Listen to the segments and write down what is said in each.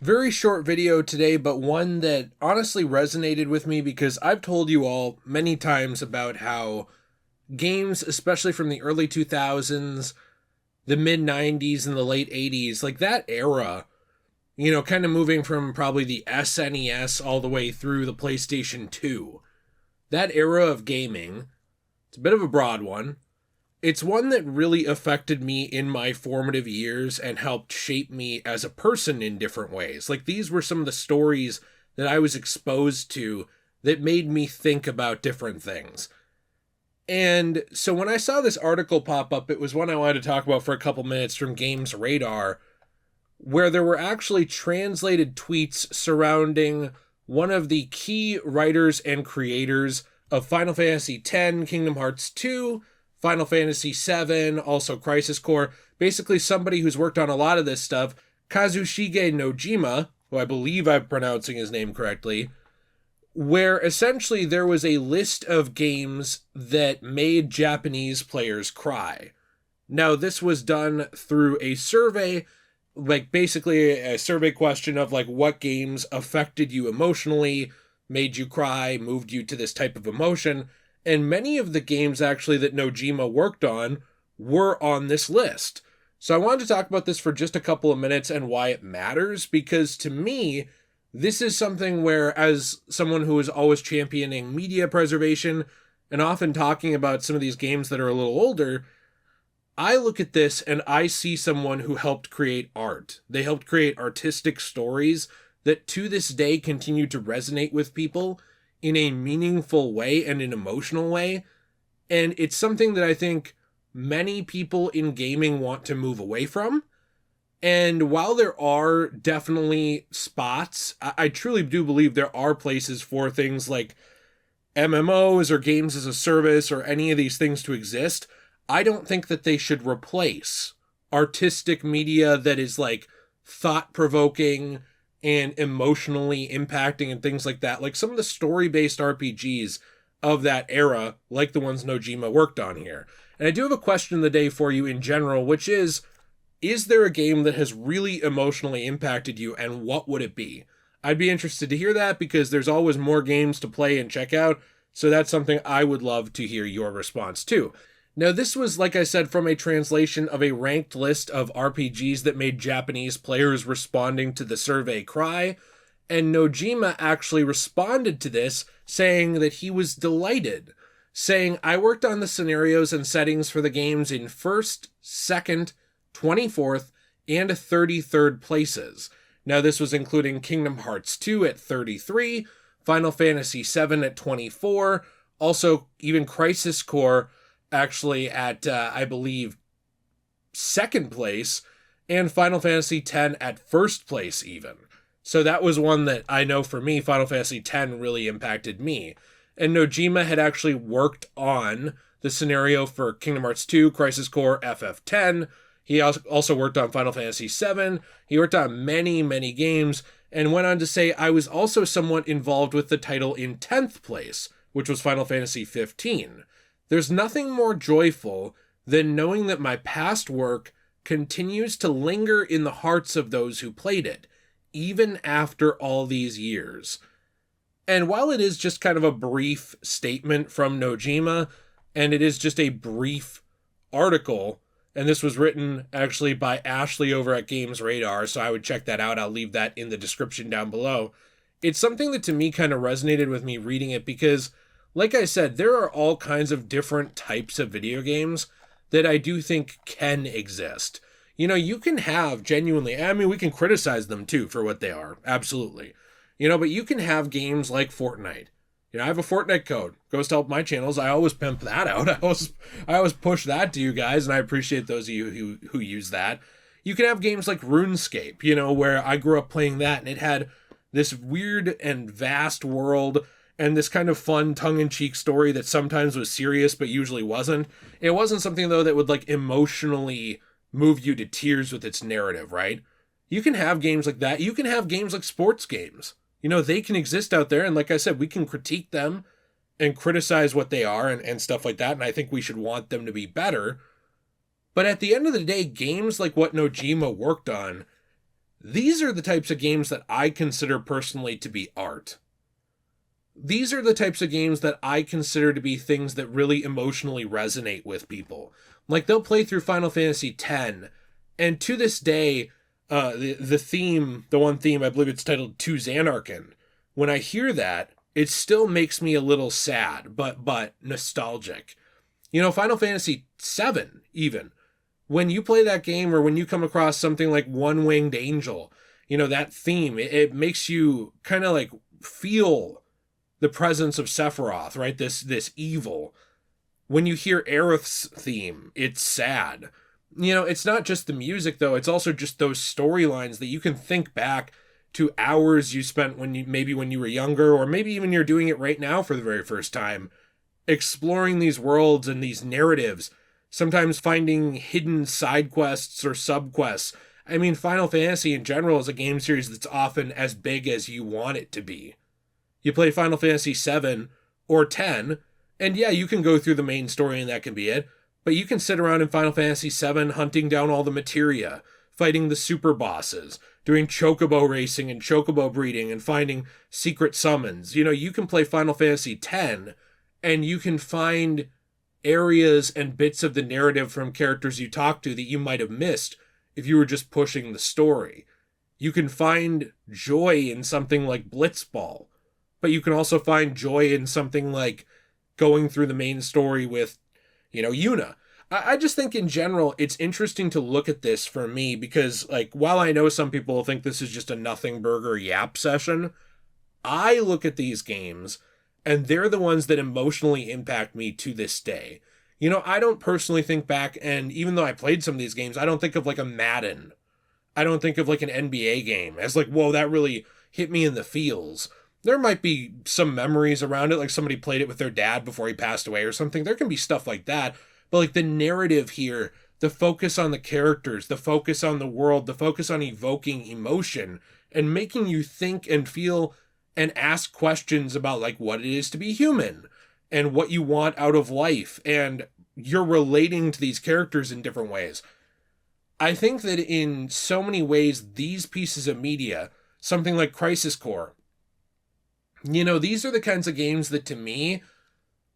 Very short video today, but one that honestly resonated with me because I've told you all many times about how games, especially from the early 2000s, the mid 90s, and the late 80s, like that era, kind of moving from probably the SNES all the way through the PlayStation 2, that era of gaming, it's a bit of a broad one. It's one that really affected me in my formative years and helped shape me as a person in different ways. Like, these were some of the stories that I was exposed to that made me think about different things. And so when I saw this article pop up, it was one I wanted to talk about for a couple minutes from Games Radar, where there were actually translated tweets surrounding one of the key writers and creators of Final Fantasy X, Kingdom Hearts 2, Final Fantasy VII, also Crisis Core, basically somebody who's worked on a lot of this stuff, Kazushige Nojima, who I believe I'm pronouncing his name correctly, where essentially there was a list of games that made Japanese players cry. Now, this was done through a survey, like basically a survey question of like what games affected you emotionally, made you cry, moved you to this type of emotion. And many of the games actually that Nojima worked on were on this list. So I wanted to talk about this for just a couple of minutes and why it matters, because to me, this is something where, as someone who is always championing media preservation and often talking about some of these games that are a little older, I look at this and I see someone who helped create art. They helped create artistic stories that to this day continue to resonate with people in a meaningful way and an emotional way. And it's something that I think many people in gaming want to move away from. And while there are definitely spots, I truly do believe there are places for things like MMOs or games as a service or any of these things to exist. I don't think that they should replace artistic media that is like thought-provoking and emotionally impacting and things like that. Like some of the story-based RPGs of that era, like the ones Nojima worked on here. And I do have a question of the day for you in general, which is there a game that has really emotionally impacted you, and what would it be? I'd be interested to hear that because there's always more games to play and check out, so that's something I would love to hear your response to. Now, this was, like I said, from a translation of a ranked list of RPGs that made Japanese players responding to the survey cry, and Nojima actually responded to this, saying that he was delighted, saying, "I worked on the scenarios and settings for the games in 1st, 2nd, 24th, and 33rd places." Now, this was including Kingdom Hearts 2 at 33, Final Fantasy VII at 24, also even Crisis Core actually at, I believe, 2nd place, and Final Fantasy X at 1st place even. So that was one that I know for me, Final Fantasy X really impacted me. And Nojima had actually worked on the scenario for Kingdom Hearts 2, Crisis Core, FF10. He also worked on Final Fantasy VII. He worked on many, many games, and went on to say, "I was also somewhat involved with the title in 10th place, which was Final Fantasy 15. There's nothing more joyful than knowing that my past work continues to linger in the hearts of those who played it, even after all these years." And while it is just kind of a brief statement from Nojima, and it is just a brief article, and this was written actually by Ashley over at Games Radar, so I would check that out. I'll leave that in the description down below. It's something that to me kind of resonated with me reading it because, like I said, there are all kinds of different types of video games that I do think can exist. You can have genuinely, I mean, we can criticize them too for what they are, absolutely. But you can have games like Fortnite. I have a Fortnite code. Goes to help my channels. I always pimp that out. I always push that to you guys, and I appreciate those of you who use that. You can have games like RuneScape, where I grew up playing that, and it had this weird and vast world and this kind of fun tongue-in-cheek story that sometimes was serious but usually wasn't. It wasn't something, though, that would like emotionally move you to tears with its narrative, right? You can have games like that. You can have games like sports games. They can exist out there, and like I said, we can critique them and criticize what they are and stuff like that, and I think we should want them to be better. But at the end of the day, games like what Nojima worked on, These are the types of games that I consider personally to be art. These are the types of games that I consider to be things that really emotionally resonate with people. Like, they'll play through Final Fantasy X, and to this day, the theme, the one theme, I believe it's titled To Xanarkin, when I hear that, it still makes me a little sad, but nostalgic. You know, Final Fantasy VII, even, when you play that game or when you come across something like One-Winged Angel, you know, that theme, it makes you kind of like feel the presence of Sephiroth, right? This evil. When you hear Aerith's theme, it's sad. You know, it's not just the music, though. It's also just those storylines that you can think back to hours you spent when you were younger, or maybe even you're doing it right now for the very first time, exploring these worlds and these narratives, sometimes finding hidden side quests or subquests. I mean, Final Fantasy in general is a game series that's often as big as you want it to be. You play Final Fantasy VII or X, and yeah, you can go through the main story and that can be it, but you can sit around in Final Fantasy VII hunting down all the materia, fighting the super bosses, doing chocobo racing and chocobo breeding and finding secret summons. You know, you can play Final Fantasy X and you can find areas and bits of the narrative from characters you talk to that you might have missed if you were just pushing the story. You can find joy in something like Blitzball, but you can also find joy in something like going through the main story with, you know, Yuna. I just think in general, it's interesting to look at this for me because, like, while I know some people think this is just a nothing burger yap session, I look at these games and they're the ones that emotionally impact me to this day. You know, I don't personally think back, and even though I played some of these games, I don't think of like a Madden. I don't think of like an NBA game as like, whoa, that really hit me in the feels. There might be some memories around it, like somebody played it with their dad before he passed away or something. There can be stuff like that. But like the narrative here, the focus on the characters, the focus on the world, the focus on evoking emotion and making you think and feel and ask questions about like what it is to be human and what you want out of life. And you're relating to these characters in different ways. I think that in so many ways, these pieces of media, something like Crisis Core, you know, these are the kinds of games that to me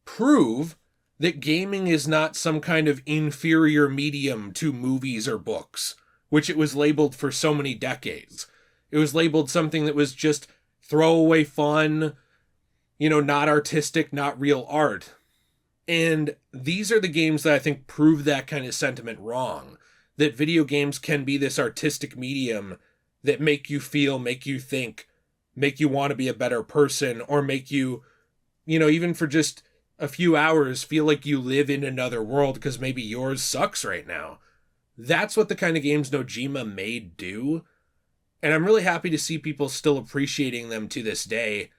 prove that gaming is not some kind of inferior medium to movies or books, which it was labeled for so many decades. It was labeled something that was just throwaway fun, you know, not artistic, not real art. And these are the games that I think prove that kind of sentiment wrong. That video games can be this artistic medium that make you feel, make you think, make you want to be a better person, or make you, you know, even for just a few hours, feel like you live in another world because maybe yours sucks right now. That's what the kind of games Nojima made do. And I'm really happy to see people still appreciating them to this day,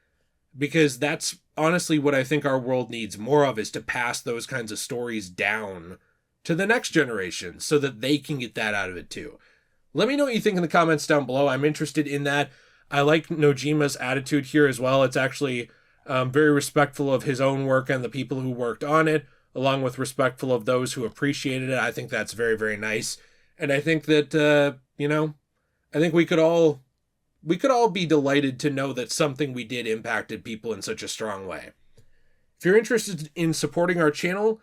because that's honestly what I think our world needs more of, is to pass those kinds of stories down to the next generation so that they can get that out of it too. Let me know what you think in the comments down below. I'm interested in that. I like Nojima's attitude here as well. It's actually very respectful of his own work and the people who worked on it, along with respectful of those who appreciated it. I think that's very, very nice. And I think that, you know, I think we could all be delighted to know that something we did impacted people in such a strong way. If you're interested in supporting our channel,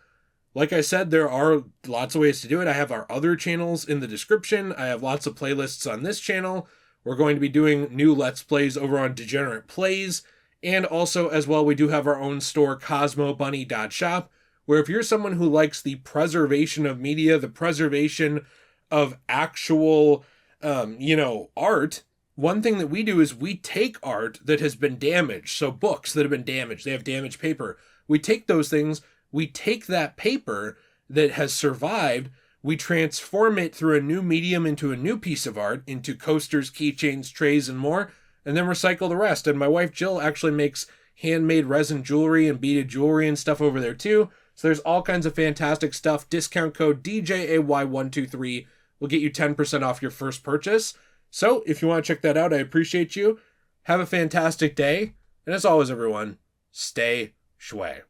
like I said, there are lots of ways to do it. I have our other channels in the description. I have lots of playlists on this channel. We're going to be doing new Let's Plays over on Degenerate Plays. And also, as well, we do have our own store, cosmobunny.shop, where if you're someone who likes the preservation of media, the preservation of actual, you know, art, one thing that we do is we take art that has been damaged. So books that have been damaged, they have damaged paper. We take those things, we take that paper that has survived, we transform it through a new medium into a new piece of art, into coasters, keychains, trays, and more, and then recycle the rest. And my wife Jill actually makes handmade resin jewelry and beaded jewelry and stuff over there too. So there's all kinds of fantastic stuff. Discount code DJAY123 will get you 10% off your first purchase. So if you want to check that out, I appreciate you. Have a fantastic day. And as always, everyone, stay shway.